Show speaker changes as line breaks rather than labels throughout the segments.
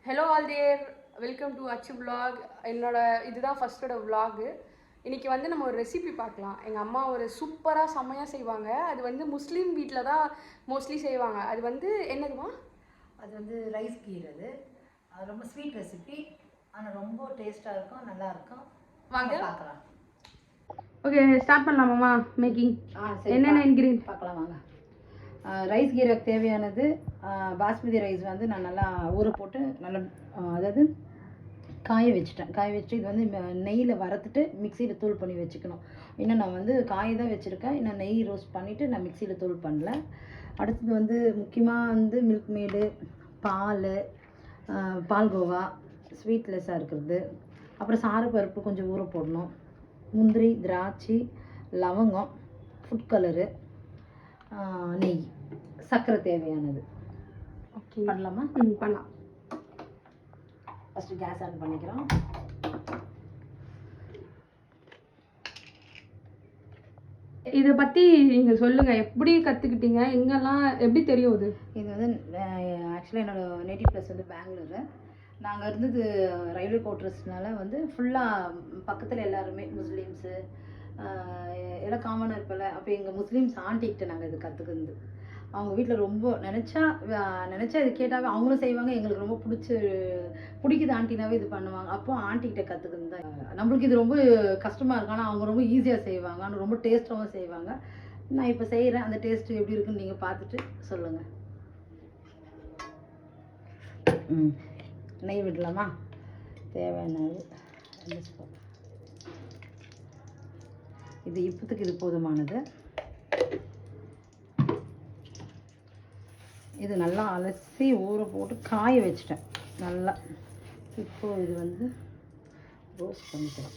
Hello all there, welcome to Achu vlog. என்னோட இதுதான் ஃபஸ்ட்டோட vlog. இன்றைக்கி வந்து நம்ம ஒரு ரெசிபி பார்க்கலாம். எங்கள் அம்மா ஒரு சூப்பராக செம்மையாக செய்வாங்க. அது வந்து முஸ்லீம் வீட்டில் தான் மோஸ்ட்லி செய்வாங்க. அது வந்து என்னதுமா?
அது வந்து ரைஸ் கீர். அது ரொம்ப ஸ்வீட் ரெசிபி, ஆனால் ரொம்ப டேஸ்ட்டாக இருக்கும், நல்லாயிருக்கும்.
வாங்க
பார்க்கலாம்.
ஓகே, ஸ்டார்ட் பண்ணலாமாம்மா மேக்கிங்? என்னென்ன இன்க்ரீடியன்ட்
பார்க்கலாம் வாங்க. ரைஸ் கீருக்கு தேவையானது பாஸ்மதி ரைஸ் வந்து நான் நல்லா ஊற போட்டு நல்லா அதாவது காய வச்சுட்டு இது வந்து நெய்யில் வறுத்துட்டு மிக்சியில் தூள் பண்ணி வச்சுக்கணும். இன்னும் நான் வந்து காய தான் வச்சுருக்கேன், இன்னும் நெய் ரோஸ்ட் பண்ணிவிட்டு நான் மிக்சியில் தூள் பண்ணல. அடுத்தது வந்து முக்கியமாக வந்து மில்க் மேடு, பால்கோவா ஸ்வீட்லெஸ்ஸாக இருக்கிறது, அப்புறம் சாரப்பருப்பு கொஞ்சம் ஊற போடணும், முந்திரி, திராட்சை, லவங்கம், ஃபுட் கலரு, நெய், சர்க்கரை தேவையானது.
ஓகே,
பண்ணலாமா?
பண்ணலாம்.
ஃபஸ்ட்டு கேஸ் ஆன் பண்ணிக்கிறோம்.
இதை பற்றி நீங்கள் சொல்லுங்கள், எப்படி கற்றுக்கிட்டீங்க, எங்கெல்லாம் எப்படி தெரியும்?
இது வந்து ஆக்சுவலாக என்னோடய நேட்டிவ் பிளேஸ் வந்து பெங்களூரு. நாங்கள் இருந்தது ரயில்வே குவார்ட்டர்ஸ்னால வந்து ஃபுல்லாக பக்கத்தில் எல்லாருமே முஸ்லீம்ஸு எல்லாம் காமனாக இருப்பில்ல. அப்போ எங்கள் முஸ்லீம்ஸ் ஆண்டிகிட்ட நாங்கள் இது கற்றுக்குறது. அவங்க வீட்டில் ரொம்ப நினச்சா இது கேட்டாவே அவங்களும் செய்வாங்க. எங்களுக்கு ரொம்ப பிடிக்குது ஆண்டினாவே இது பண்ணுவாங்க. அப்போ ஆண்டிகிட்ட கற்றுக்குறது தான். நம்மளுக்கு இது ரொம்ப கஷ்டமாக இருக்கும், ஆனால் அவங்க ரொம்ப ஈஸியாக செய்வாங்க, ஆனால் ரொம்ப டேஸ்ட்டாகவும் செய்வாங்க. நான் இப்போ செய்கிறேன், அந்த டேஸ்ட்டு எப்படி இருக்குன்னு நீங்கள் பார்த்துட்டு சொல்லுங்கள். நெய் விடலாமா? தேவையானது 2 ஸ்பூன். இது இப்போத்துக்கு இது போதுமானது. இது நல்லா அலசி ஊற போட்டு காய வச்சிட்டேன் நல்லா. இப்போது இது வந்து ரோஸ்ட் பண்ணிக்கலாம்.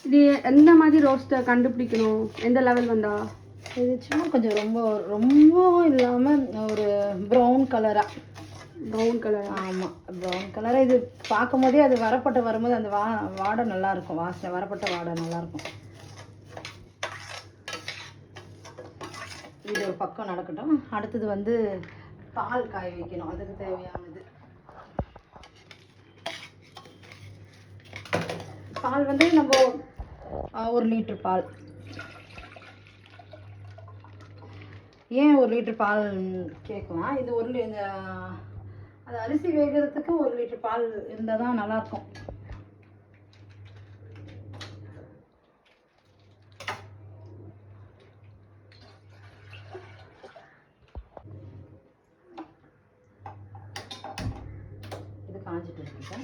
இது எந்த மாதிரி ரோஸ்ட்டை கண்டுபிடிக்கணும், எந்த லெவல் வந்தா?
இது சும்மா கொஞ்சம் ரொம்பவும் இல்லாமல் ஒரு ப்ரௌன் கலராக.
Brown colour?
ஆமாம், ப்ரௌன் கலராக. இது பார்க்கும் போதே அது வரும்போது அந்த வாடை நல்லாயிருக்கும், வாசனை வரப்பட்ட வாடை நல்லாயிருக்கும். இது ஒரு பக்கம் நடக்கட்டும். அடுத்தது வந்து பால் காய வைக்கணும், அதுக்கு தேவையானது. பால் வந்து நம்ம 1 லிட்டர் பால். ஏன் 1 லிட்டர் பால் கேட்கலாம்? இது அது அரிசி வேகிறதுக்கு 1 லிட்டர் பால் இருந்தால் தான் நல்லாயிருக்கும். இது காஞ்சிட்டு இருக்கு.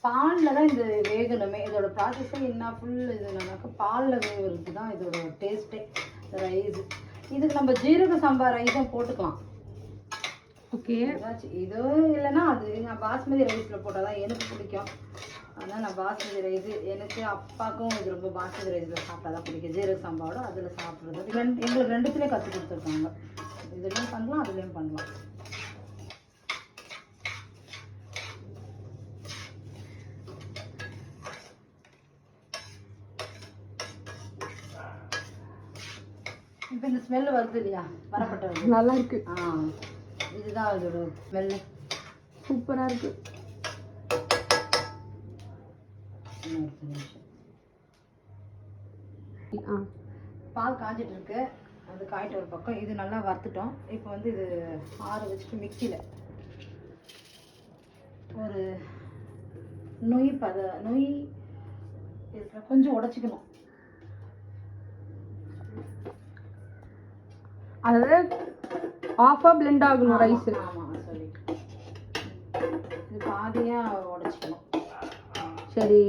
பாலில் தான் இது வேகணுமே. இதோட ப்ராசஸே என்ன ஃபுல் இது என்னன்னாக்கா பாலில் வேகிறதுக்கு தான் இதோட டேஸ்ட்டே. ரைஸ் இதுக்கு நம்ம ஜீரக சம்பா ரைஸும் போட்டுக்கலாம்.
ஓகே,
ஏதாச்சும் இதோ இல்லைன்னா அது நான் பாஸ்மதி ரைஸில் போட்டால் தான் எனக்கு பிடிக்கும். அதனால் நான் பாஸ்மதி ரைஸ், எனக்கு அப்பாவுக்கும் இது ரொம்ப பாஸ்மதி ரைஸில் சாப்பிட்டா தான் பிடிக்கும். ஜீரக சம்பாவோட அதில் சாப்பிட்றது எங்களுக்கு 2த்துலேயும் கற்றுக் கொடுத்துருக்காங்க. இதுலேயும் பண்ணலாம், அதுலேயும் பண்ணலாம். இப்போ இந்த ஸ்மெல் வருது இல்லையா, வரப்பட்டது
நல்லா இருக்கு.
இதுதான் இதோட ஸ்மெல்லு.
சூப்பராக இருக்கு.
பால் காஞ்சிட்டு இருக்கு, அது காய்ட்டு ஒரு பக்கம். இது நல்லா வறுத்துட்டோம். இப்போ வந்து இது ஆற வச்சுட்டு மிக்சியில் ஒரு நொய் இதில் கொஞ்சம் உடச்சிக்கணும்.
அதாவது ஆஃபாக பிளெண்ட் ஆகணும் ரைஸு.
ஆமாம், சரி. இது பாதியாக உடச்சிக்கணும்.
சரி,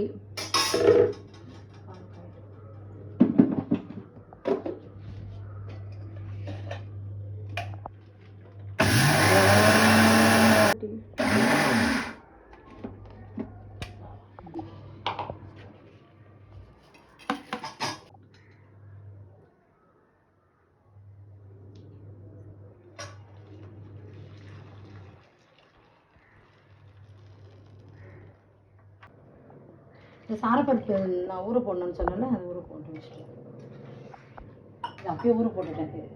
இந்த சாரப்பருப்பு நான் ஊற போடணும்னு சொன்னேன்ல, அது ஊற போட்டு வச்சுட்டேன். இது அப்பயே ஊற போட்டுட்டேன்.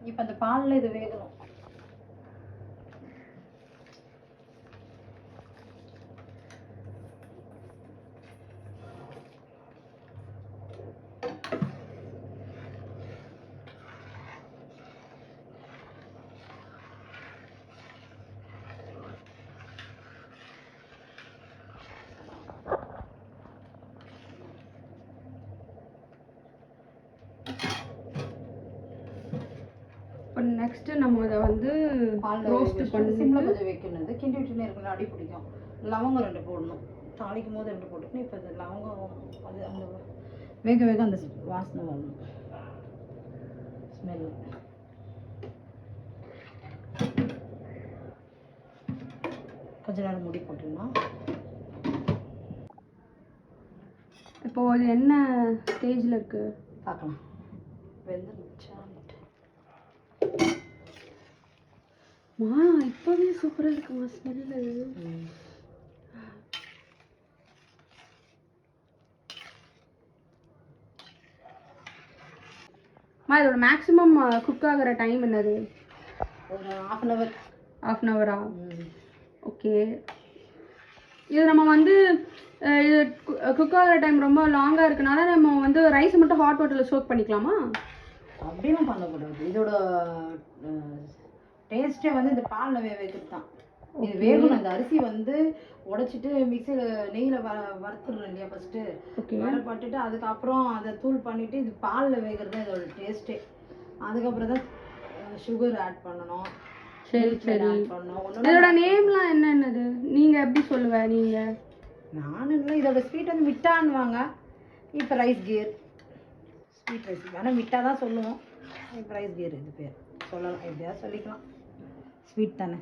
இப்போ அந்த பாலில் இது வேகணும்.
இப்போ நெக்ஸ்ட்டு நம்ம அதை வந்து
பாலில்
ரோஸ்ட் பண்ணி
சிம்மில் கொஞ்சம் வைக்கணும். இது கிண்டி விட்டுனே இருக்கணும், அடி பிடிக்கும். லவங்கம் 2 போடணும், தாளிக்கும் போது 2 போட்டுக்கணும். இப்போ இந்த லவங்கம் அது அந்த வேக வேக அந்த வாசனை வரணும், ஸ்மெல். கொஞ்ச நேரம் மூடி போட்டுருந்தோம்.
இப்போ அது என்ன ஸ்டேஜில் இருக்குது
பார்க்கலாம். வெந்துருச்சான்ட்டு
இப்போவே சூப்பராக இருக்குமா ஸ்மெல்லு. இதோட மேக்ஸிமம் குக் ஆகிற டைம் என்னது?
ஒரு 1/2 hour.
1/2 hour-ஆ? ஓகே. இது நம்ம வந்து இது குக் ஆகிற டைம் ரொம்ப லாங்காக இருக்கனால நம்ம வந்து ரைஸை மட்டும் ஹாட் வாட்டரில் சோக் பண்ணிக்கலாமா?
அப்படிலாம் பண்ணக்கூடாது. இதோட டேஸ்ட்டே வந்து இந்த பாலில் வைக்கிறது தான். இது வேகணும். இந்த அரிசி வந்து உடைச்சிட்டு மிக்சியில் நெய்யில் வறுத்துடுறோம் இல்லையா ஃபஸ்ட்டு. வறுப்பட்டுட்டு அதுக்கப்புறம் அதை தூள் பண்ணிவிட்டு இது பாலில் வேகிறது தான் இதோட டேஸ்ட்டே. அதுக்கப்புறம் தான் சுகர் ஆட் பண்ணணும்.
சரி சரி. இதோட நேம்லாம் என்னென்னது நீங்கள் எப்படி சொல்லுவ? நீங்கள்
நானும் இல்லை. இதோட ஸ்வீட் வந்து மிட்டான்னுவாங்க. இப்போ ரைஸ் கீர் ஸ்வீட் ரைஸ், ஆனால் மிட்டா தான் சொல்லுவோம். இப்போ ரைஸ் கீர் இது பேர் சொல்லலாம், எப்படியாவது சொல்லிக்கலாம். ஸ்வீட் தானே.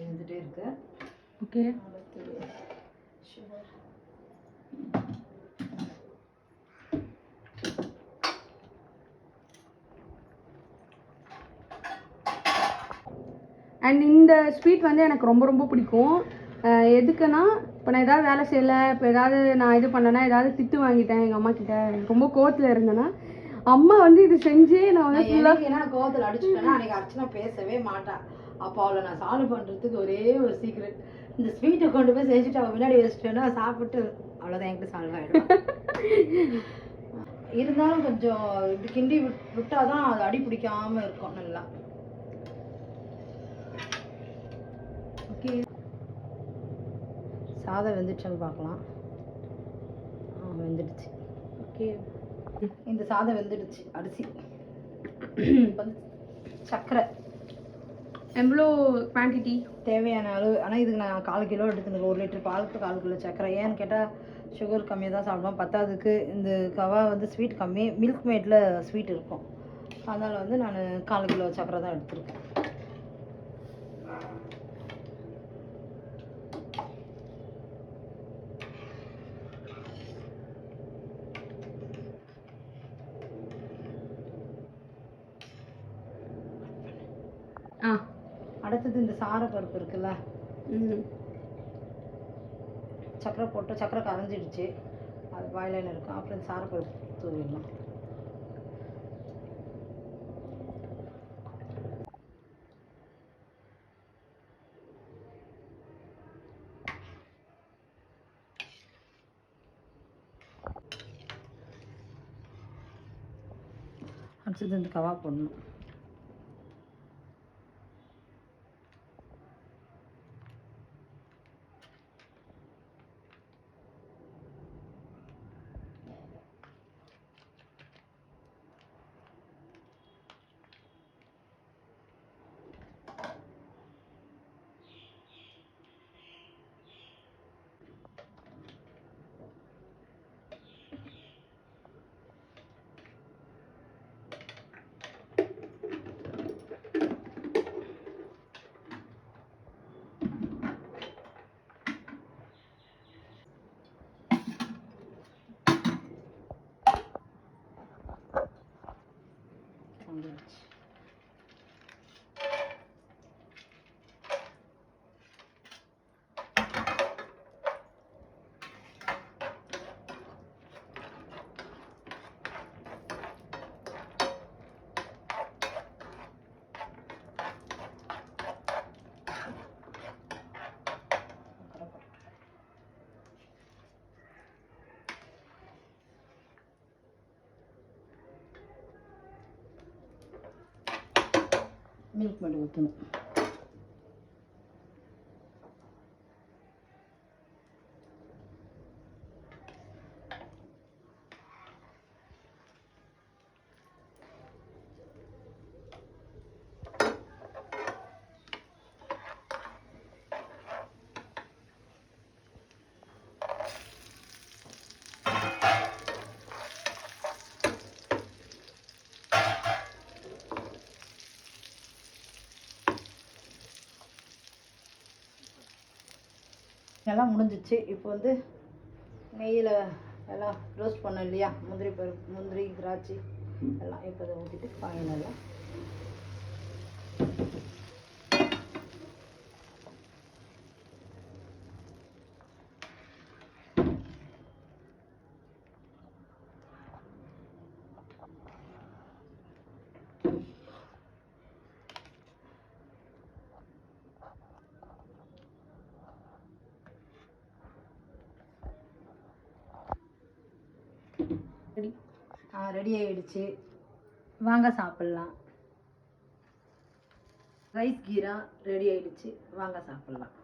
இருந்துகிட்டே இருக்கு.
ஓகே.
சுகர்
அண்ட் இந்த ஸ்வீட் வந்து எனக்கு ரொம்ப ரொம்ப பிடிக்கும். எதுக்குன்னா இப்போ நான் ஏதாவது வேலை செய்யலை, இப்போ ஏதாவது நான் இது பண்ணேன்னா, ஏதாவது திட்டு வாங்கிட்டேன் எங்கள் அம்மா கிட்ட, ரொம்ப கோவத்தில் இருந்தேன்னா அம்மா வந்து இது செஞ்சு நான் வந்து ஃபுல்லாக
ஏன்னா கோவத்தில் அடிச்சுட்டேன்னா அன்றைக்கி அர்ச்சனா பேசவே மாட்டான். அப்போ அவளை நான் சால்வ் பண்ணுறதுக்கு ஒரே ஒரு சீக்ரெட், இந்த ஸ்வீட்டை கொண்டு போய் செஞ்சுட்டு அவள் முன்னாடி வச்சுட்டேன்னா சாப்பிட்டு அவ்வளோதான் என்கிட்ட சால்வ் ஆகிடும். இருந்தாலும் கொஞ்சம் இது கிண்டி விட்டால் தான் அது அடி பிடிக்காமல் இருக்கும் நல்லா. ஓகே. சாதம் வெந்துடுச்சுன்னு பார்க்கலாம். வெந்துடுச்சு.
ஓகே.
இந்த சாதம் வெந்துடுச்சு. அரிசி வந்து சர்க்கரை
எவ்வளோ குவான்டிட்டி
தேவையான அளவு. ஆனால் இதுக்கு நான் 1/4 கிலோ எடுத்துருக்கேன். 1 லிட்டர் பாலுக்கு 1/4 கிலோ சர்க்கரை. ஏன்னு கேட்டால் சுகர் கம்மியாக தான் சாப்பிடுவோம். பத்தாவதுக்கு இந்த கவா வந்து ஸ்வீட் கம்மி, மில்க் மேடில் ஸ்வீட் இருக்கும். அதனால் வந்து நான் 1/4 கிலோ சர்க்கரை தான் எடுத்துருக்கேன். அடுத்தது இந்த சாரப்பருப்பு இருக்குல்ல, சக்கரை போட்டு சக்கரை கரைஞ்சிடுச்சு, அது பாயிலான இருக்கும். அப்புறம் இந்த சாரப்பருப்பு தூவிடலாம். அடுத்தது இந்த கவா போடணும். மில்க் மேட் ஊற்றணும். எல்லாம் முடிஞ்சிச்சு. இப்போ வந்து நெய்யில் எல்லாம் ரோஸ்ட் பண்ணோம் இல்லையா, முந்திரி பருப்பு, முந்திரி, திராட்சை எல்லாம் இப்போ இதை ஊற்றிட்டு ஃபைனலாக ரெடி ஆகிடுச்சு. வாங்க சாப்பிட்லாம். ரைஸ் கீரா ரெடி ஆகிடுச்சு, வாங்க சாப்பிட்லாம்.